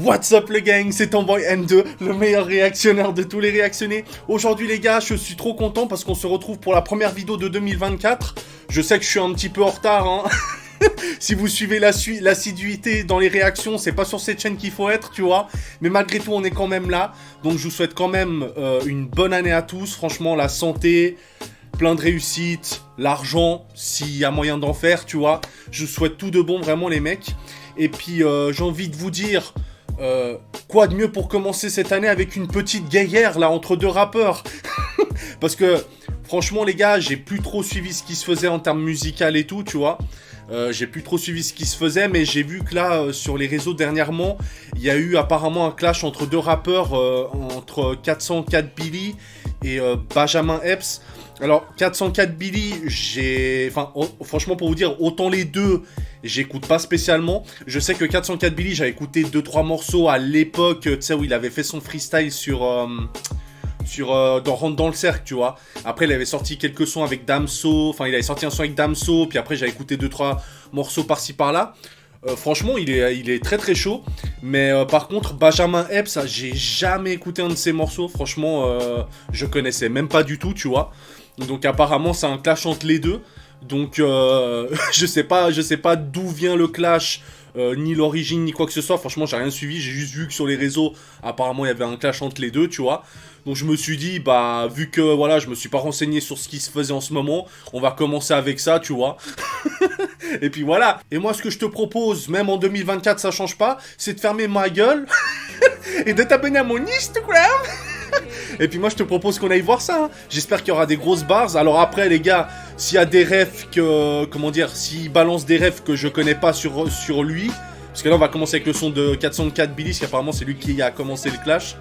What's up le gang, c'est Tomboy N2, le meilleur réactionnaire de tous les réactionnés. Aujourd'hui les gars, je suis trop content parce qu'on se retrouve pour la première vidéo de 2024. Je sais que je suis un petit peu en retard, hein. Si vous suivez l'assiduité dans les réactions, c'est pas sur cette chaîne qu'il faut être, tu vois. Mais malgré tout, on est quand même là. Donc je vous souhaite quand même une bonne année à tous. Franchement, la santé, plein de réussite, l'argent, s'il y a moyen d'en faire, tu vois. Je vous souhaite tout de bon, vraiment les mecs. Et puis j'ai envie de vous dire... quoi de mieux pour commencer cette année avec une petite guerre là entre deux rappeurs. Parce que franchement les gars, j'ai plus trop suivi ce qui se faisait en termes musical et tout, tu vois. J'ai plus trop suivi ce qui se faisait, mais j'ai vu que là sur les réseaux dernièrement, il y a eu apparemment un clash entre deux rappeurs, entre 404 Billy et Benjamin Epps. Alors 404 Billy, franchement pour vous dire, autant les deux, j'écoute pas spécialement. Je sais que 404 Billy, j'avais écouté 2-3 morceaux à l'époque, tu sais, où il avait fait son freestyle dans Rentre dans le cercle, tu vois. Après, il avait sorti quelques sons avec Damso, enfin, il avait sorti un son avec Damso, puis après, j'avais écouté 2-3 morceaux par-ci par-là. Franchement, il est très très chaud. Mais par contre, Benjamin Epps, j'ai jamais écouté un de ses morceaux. Franchement, je connaissais même pas du tout, tu vois. Donc apparemment, c'est un clash entre les deux. Donc je sais pas d'où vient le clash, ni l'origine, ni quoi que ce soit. Franchement, j'ai rien suivi. J'ai juste vu que sur les réseaux, apparemment, il y avait un clash entre les deux, tu vois. Donc je me suis dit, bah, vu que, voilà, je me suis pas renseigné sur ce qui se faisait en ce moment, on va commencer avec ça, tu vois. Et puis voilà. Et moi, ce que je te propose, même en 2024, ça change pas, c'est de fermer ma gueule et de t'abonner à mon Instagram. Et puis moi, je te propose qu'on aille voir ça, hein. J'espère qu'il y aura des grosses barres. Alors après, les gars, s'il y a des refs que... Comment dire, s'il balance des refs que je connais pas sur lui, parce que là, on va commencer avec le son de 404 Billy, parce qu'apparemment, c'est lui qui a commencé le clash.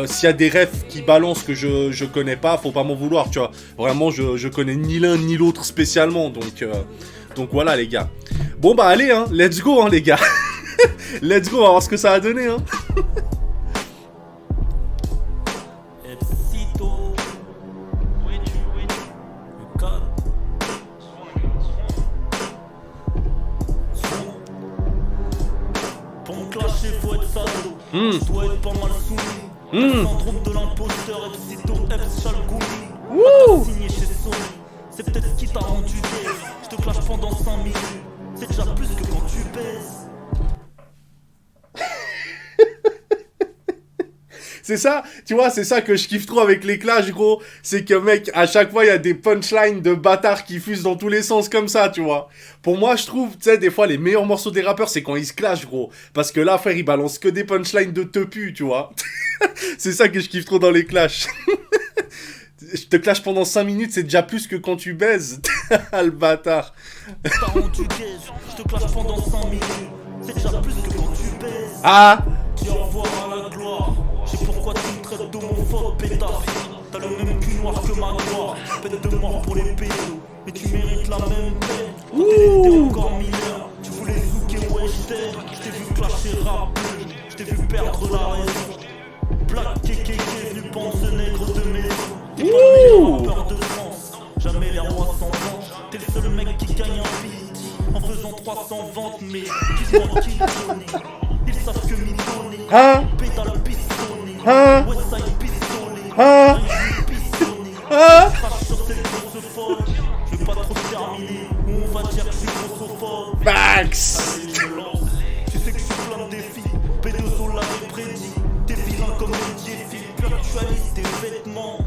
S'il y a des refs qui balancent que je connais pas, faut pas m'en vouloir, tu vois. Vraiment, je connais ni l'un ni l'autre spécialement, donc voilà, les gars. Bon, bah allez, hein, let's go, hein, les gars. Let's go, on va voir ce que ça a donné, hein. Faut être salaud, je dois être pas mal soumis. Le syndrome de l'imposteur, Epsito, Eps, Chalgoumi. Signé chez Sony, c'est peut-être ce qui t'a rendu gay. Je te clash pendant 5 minutes, c'est déjà plus que quand tu baises. C'est ça, tu vois, c'est ça que je kiffe trop avec les clashs, gros. C'est que, mec, à chaque fois, il y a des punchlines de bâtards qui fusent dans tous les sens comme ça, tu vois. Pour moi, je trouve, tu sais, des fois, les meilleurs morceaux des rappeurs, c'est quand ils se clashent, gros. Parce que là, frère, ils balancent que des punchlines de tepu, tu vois. C'est ça que je kiffe trop dans les clashs. Je te clash pendant 5 minutes, c'est déjà plus que quand tu baises. Le bâtard. T'as rendu gaze, je te clash pendant 5 minutes, c'est déjà plus que quand tu baises. Ah! Dis au revoir à la gloire. Je sais pourquoi tu me traites d'homophobe, pétard. T'as le même cul noir que ma gloire. Peine de mort pour les pédos, mais tu mérites la même peine. Quand t'étais encore mineur, tu voulais zouker, ouais je t'aide. Je t'ai vu clasher rap, je t'ai vu perdre la raison. Black kéké venu pendre ce nègre de maison. T'es pas le meilleur rappeur de France, jamais les rois s'en vantent. T'es le seul mec qui gagne un beat en faisant 300 ventes, mais dis-moi qui Tony. Ils savent que Mitoni, pédale pistonné, Westside pistonné, pistonné. Crache sur cette grosse folle, je vais pas trop terminer, ou on va dire que je suis grossophobe. Max! Allez, je me lance, tu sais que je suis plein de défis, P2O l'avait prédit, t'es vilain comme un défi, puis actualise tes vêtements,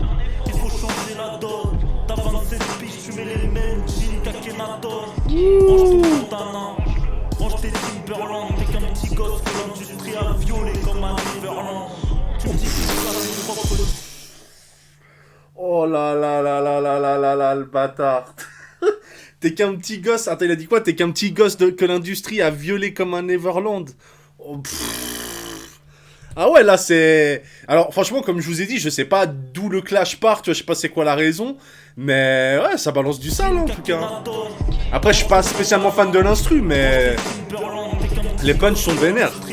il faut changer la donne, t'as 27 piges, tu mets les mêmes jeans qu'Akhenaton, range ton Montana. Range tes Timberland, t'es qu'un petit gosse que l'industrie a violé comme un Neverland. Tu me dis que tu vas tes propres... Oh là là là là là là là là, le bâtard. T'es qu'un petit gosse. Attends, il a dit quoi? T'es qu'un petit gosse que l'industrie a violé comme un Neverland. Oh, ah ouais, là c'est... Alors franchement, comme je vous ai dit, je sais pas d'où le clash part, tu vois, je sais pas c'est quoi la raison. Mais ouais, ça balance du sale en tout cas. Après, je suis pas spécialement fan de l'instru, mais... Les punchs sont vénères. Tu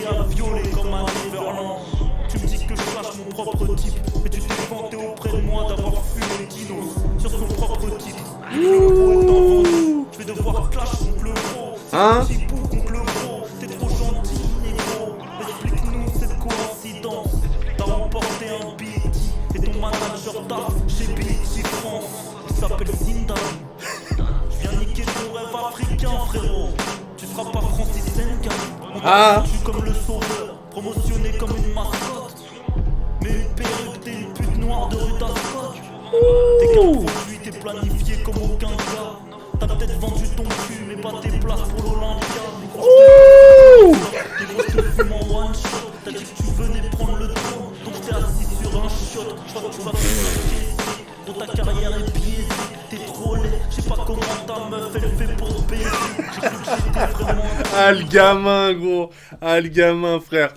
me dis que je clash mon propre type, mais tu t'es vanté auprès de moi d'avoir fumé Dinos sur son propre titre. Je vais devoir clash contre le gros. Hein? Petit bout contre le gros. T'es trop gentil, négro. Explique-nous s'appelle Zindane. Je viens niquer ton rêve africain, frérot. Tu seras pas Francis Ngannou. On t'a foutu comme le sauveur, promotionné comme une mascotte. Mais une perruque, t'es une pute noire de rue d'Ascot. T'es qu'un produit, t'es planifié comme aucun gars. T'as peut-être vendu ton cul, mais pas tes places pour l'Olympia. Tes grosses te fument en one shot. T'as dit que tu venais prendre le trône, donc t'es assis sur un shot. J'crois que tu vas te faire dont ta carrière est biaisée. T'es trop laid, j'sais pas comment ta meuf elle fait pour te baiser. J'ai cru que j'étais vraiment. Ah le gamin gros. Ah le gamin frère.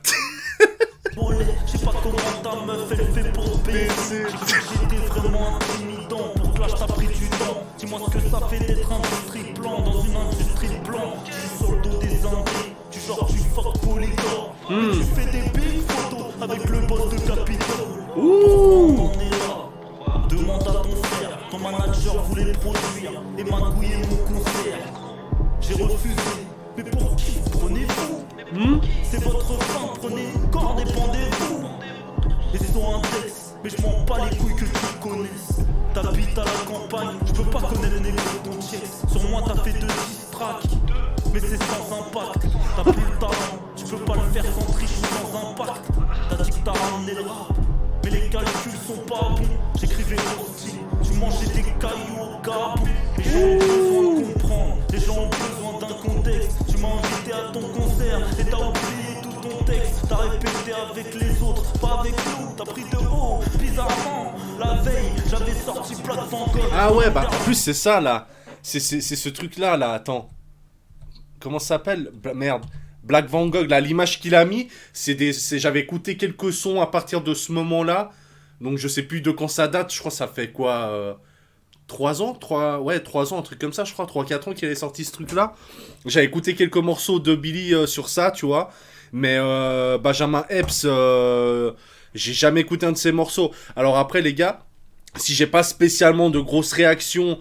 Je sais pas comment ta meuf elle fait pour te baiser. J'ai cru que j'étais vraiment intimidant. Pour clash t'as pris du temps. Dis-moi ce que ça fait d'être industrie blanc dans une industrie de blanc. Tu suis sur le dos des indés. Du genre tu fuck Polydor. Tu fais des big photos avec le boss de Capitol. Pourquoi on en est là? Demande à ton frère. Ton manager voulait produire et magouiller mon concert. J'ai refusé. Mais pour qui vous prenez-vous? C'est votre fin, prenez une corde et pendez-vous. Et son index, mais je m'en bats les couilles que tu connaisses. T'habites à la campagne, je peux pas connaître les négros de ton checks. Sur moi t'as fait 2 10 tracks, mais c'est sans impact. T'as plus le talent, tu peux pas le faire sans triche ou sans impact. T'as dit que t'as ramené le rap, mais les calculs sont pas bons. J'écrivais aussi, tu mangeais des cailloux au Gabon. Les gens ont besoin de comprendre, les gens ont besoin d'un contexte. Tu m'as invité à ton concert et t'as oublié tout ton texte. T'as répété avec les autres, pas avec nous. T'as pris de haut, bizarrement. La veille, j'avais sorti Black Van Gogh. Ah ouais bah en plus c'est ça là. C'est ce truc là attends. Comment ça s'appelle? Merde. Black Van Gogh, là, l'image qu'il a mis, j'avais écouté quelques sons à partir de ce moment-là. Donc je sais plus de quand ça date, je crois que ça fait quoi 3 ans 3 ans, un truc comme ça, je crois, 3-4 ans qu'il avait sorti ce truc-là. J'avais écouté quelques morceaux de Billy sur ça, tu vois. Mais Benjamin Epps, j'ai jamais écouté un de ses morceaux. Alors après, les gars, si j'ai pas spécialement de grosses réactions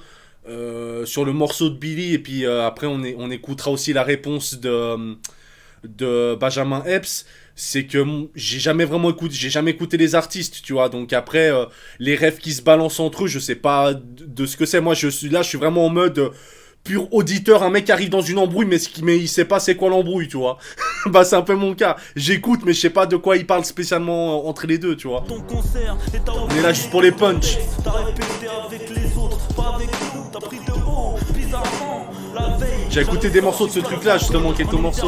sur le morceau de Billy, et puis après on écoutera aussi la réponse de Benjamin Epps, c'est que j'ai jamais écouté les artistes, tu vois. Donc après les refs qui se balancent entre eux, je sais pas de ce que c'est. Moi je suis vraiment en mode pur auditeur, un mec arrive dans une embrouille mais il sait pas c'est quoi l'embrouille, tu vois. Bah c'est un peu mon cas, j'écoute mais je sais pas de quoi il parle spécialement entre les deux, tu vois. On est là juste pour les punchs. J'ai écouté des morceaux de ce truc là justement, quelques morceaux.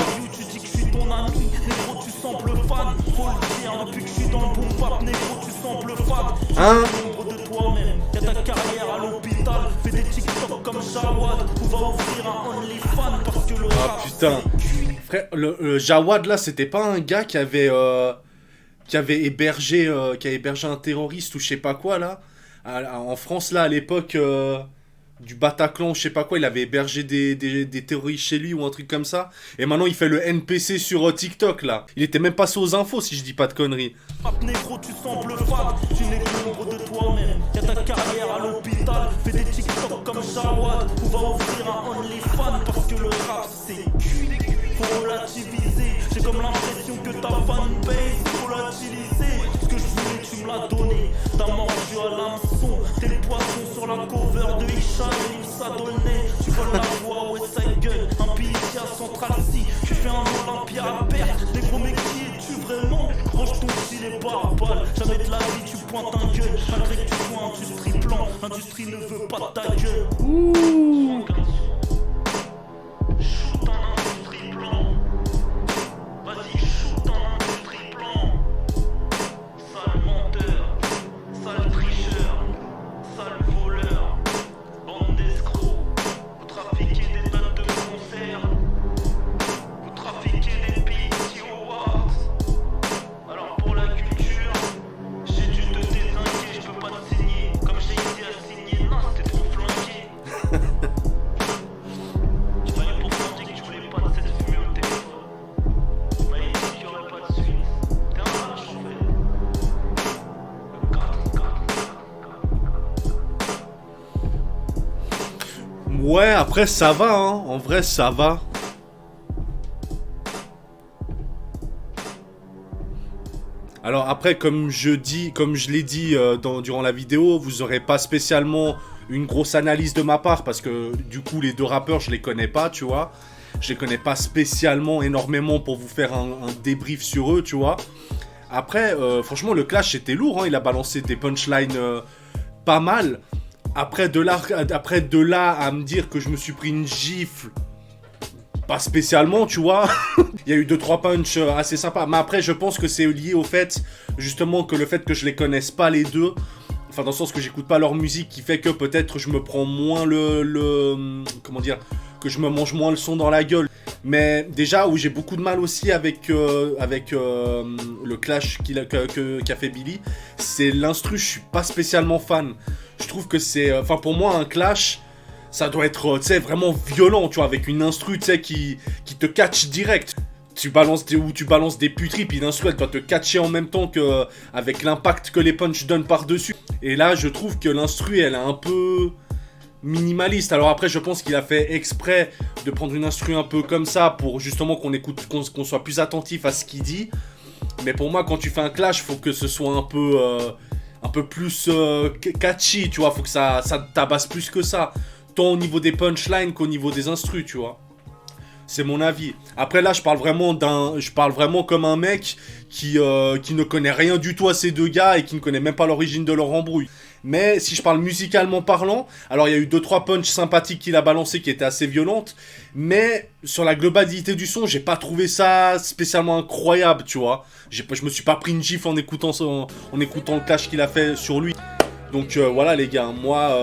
Hein? Y'a ta carrière à l'hôpital, fais des TikTok comme Jawad, ou va ouvrir un OnlyFans parce que le rap. Ah putain, frère, le Jawad là, c'était pas un gars qui avait hébergé un terroriste ou je sais pas quoi là, en France là à l'époque du Bataclan, je sais pas quoi, il avait hébergé des terroristes chez lui ou un truc comme ça. Et maintenant il fait le NPC sur TikTok là. Il était même passé aux infos si je dis pas de conneries. Négro, tu sembles fade, tu n'es que l'ombre de toi-même. Y'a ta carrière à l'hôpital, fais des TikTok comme Jawad, ou va ouvrir un OnlyFans parce que le rap c'est cuit. Faut relativiser, j'ai comme l'impression que ta fanbase faut l'utiliser. Ce que je voulais tu me l'as donné, t'as mordu à l'hameçon. T'es le poisson sur la cover de Isha et il s'adonnait. Tu voles la voix, ouais ça gueule, un billet à Central C. Tu fais un Olympia à perte, négro mais qui es-tu vraiment? Range ton gilet pare-balles, jamais de la vie tu pointes un gueule. Malgré que tu sois industrie blanc, l'industrie ne veut pas de ta gueule. Ouh. Shoot en industrie blanc. Vas-y shoot en industrie blanc. Sale menteur, sale tricheur, sale voleur, bande d'escrocs. Vous trafiquez des dates de concert, vous trafiquez des BET Awards. Alors pour la culture, j'ai dû te désinguer, je peux pas te signer. Comme j'ai été assigné, non c'était trop flanqué. Tu m'avais pourtant dit que tu voulais pas de cette fumée au téléphone. Tu m'avais dit qu'il y aurait pas de suite. T'es un lâche en fait. Ouais, après ça va, hein. En vrai ça va. Alors après, comme je l'ai dit durant la vidéo, vous aurez pas spécialement une grosse analyse de ma part, parce que du coup, les deux rappeurs, je les connais pas, tu vois. Je les connais pas spécialement énormément pour vous faire un débrief sur eux, tu vois. Après, franchement, le clash était lourd, hein. Il a balancé des punchlines pas mal. Après de là à me dire que je me suis pris une gifle, pas spécialement, tu vois. Il y a eu 2-3 punchs assez sympas. Mais après, je pense que c'est lié au fait, justement, que le fait que je les connaisse pas les deux, enfin, dans le sens que j'écoute pas leur musique, qui fait que peut-être je me prends moins comment dire, que je me mange moins le son dans la gueule. Mais déjà, où j'ai beaucoup de mal aussi avec le clash qu'a fait Billy, c'est l'instru, je suis pas spécialement fan. Je trouve que c'est... Enfin, pour moi, un clash, ça doit être, tu sais, vraiment violent, tu vois, avec une instru, tu sais, qui te catch direct. Tu balances des puteries, puis l'instru, elle doit te catcher en même temps que avec l'impact que les punchs donnent par-dessus. Et là, je trouve que l'instru, elle est un peu minimaliste. Alors après, je pense qu'il a fait exprès de prendre une instru un peu comme ça pour justement qu'on soit plus attentif à ce qu'il dit. Mais pour moi, quand tu fais un clash, faut que ce soit un peu plus catchy, tu vois. Faut que ça tabasse plus que ça. Tant au niveau des punchlines qu'au niveau des instrus, tu vois. C'est mon avis. Après là, je parle vraiment comme un mec qui ne connaît rien du tout à ces deux gars et qui ne connaît même pas l'origine de leur embrouille. Mais si je parle musicalement parlant, alors il y a eu 2-3 punchs sympathiques qu'il a balancé qui étaient assez violentes, mais sur la globalité du son, j'ai pas trouvé ça spécialement incroyable, tu vois. Je me suis pas pris une gifle en écoutant le clash qu'il a fait sur lui. Donc voilà les gars, moi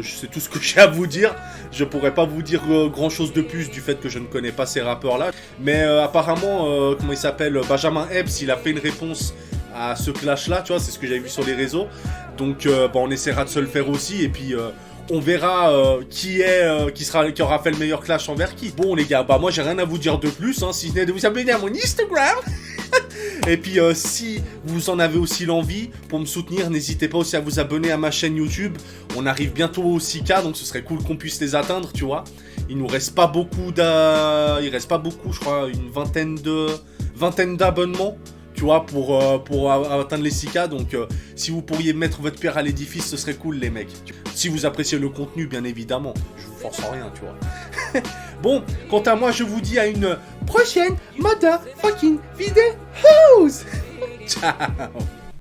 c'est tout ce que j'ai à vous dire. Je pourrais pas vous dire grand chose de plus du fait que je ne connais pas ces rappeurs là. Mais apparemment, comment il s'appelle, Benjamin Epps, il a fait une réponse à ce clash là, tu vois, c'est ce que j'avais vu sur les réseaux. Donc on essaiera de se le faire aussi et puis on verra qui aura fait le meilleur clash envers qui. Bon les gars, bah moi j'ai rien à vous dire de plus, hein, si ce n'est de vous abonner à mon Instagram. Et puis si vous en avez aussi l'envie, pour me soutenir, n'hésitez pas aussi à vous abonner à ma chaîne YouTube. On arrive bientôt aux 6K, donc ce serait cool qu'on puisse les atteindre, tu vois. Il nous reste pas beaucoup je crois une vingtaine d'abonnements, tu vois, pour atteindre les 6K. Donc si vous pourriez mettre votre pierre à l'édifice, ce serait cool les mecs. Si vous appréciez le contenu, bien évidemment. Je vous force en rien, tu vois. Bon, quant à moi, je vous dis à une prochaine motherfucking vidéo. Ciao.